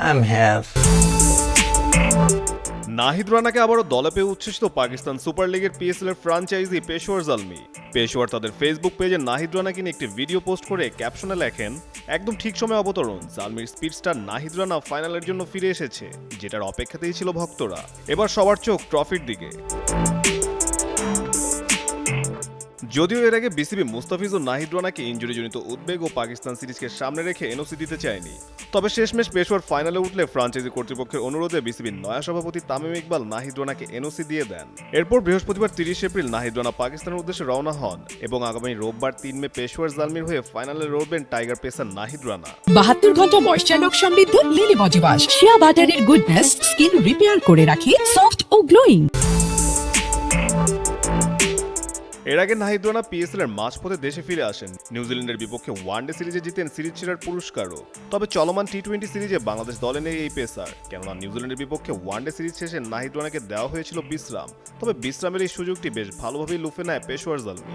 I'm here. Nahid রানাকে আবারও দলে পেয়ে উচ্ছ্বসিত পাকিস্তান সুপার লিগের পিএসএল এর ফ্রাঞ্চাইজি পেশোয়ার জালমি। পেশোয়ার তাদের ফেসবুক পেজে নাহিদ রানাকে নিয়ে একটি ভিডিও পোস্ট করে ক্যাপশনে লেখেন, একদম ঠিক সময় অবতরণ, জালমির স্পিড স্টার নাহিদ রানা ফাইনালের জন্য ফিরে এসেছে, যেটার অপেক্ষাতেই ছিল ভক্তরা। এবার সবার চোখ ট্রফির দিকে। যদিও এর আগে বিসিবি মুস্তাফিজ ও নাহিদ রানাকে ইনজুরিজনিত উদ্বেগ ও পাকিস্তান সিরিজকে সামনে রেখে এনওসি দিতে চায়নি। তবে শেষমেশ পেশোয়ার ফাইনালে উঠলে ফ্রাঞ্চাইজি কর্তৃপক্ষের অনুরোধে বিসিবির নয়া সভাপতি তামিম ইকবাল নাহিদ রানাকে এনওসি দিয়ে দেন। এরপর বৃহস্পতিবার 30 এপ্রিল নাহিদ রানা পাকিস্তানের উদ্দেশ্যে রওনা হন এবং আগামী রোববার 3 মে পেশোয়ার জালমির হয়ে ফাইনালে লড়বেন টাইগার পেসার নাহিদ রানা। 72 ঘন্টা ময়েশ্চার লক সমৃদ্ধ লিলি বডি ওয়াশ, শিয়া বাটারের গুডনেস স্কিন রিপেয়ার করে রাখে সফট ও গ্লোয়িং। এর আগে নাহিদ রানা পিএসএল এর মাঝপথে দেশে ফিরে আসেন। নিউজিল্যান্ডের বিপক্ষে ওয়ানডে সিরিজে জিতেন সিরিজ সেরার পুরস্কারও। তবে চলমান টি-20 সিরিজে বাংলাদেশ দলে নেই এই পেসার, কেননা নিউজিল্যান্ডের বিপক্ষে ওয়ানডে সিরিজ শেষে নাহিদ রানাকে দেওয়া হয়েছিল বিশ্রাম। তবে বিশ্রামের এই সুযোগটি বেশ ভালোভাবেই লুফে নেয় পেশোয়ার জালমি।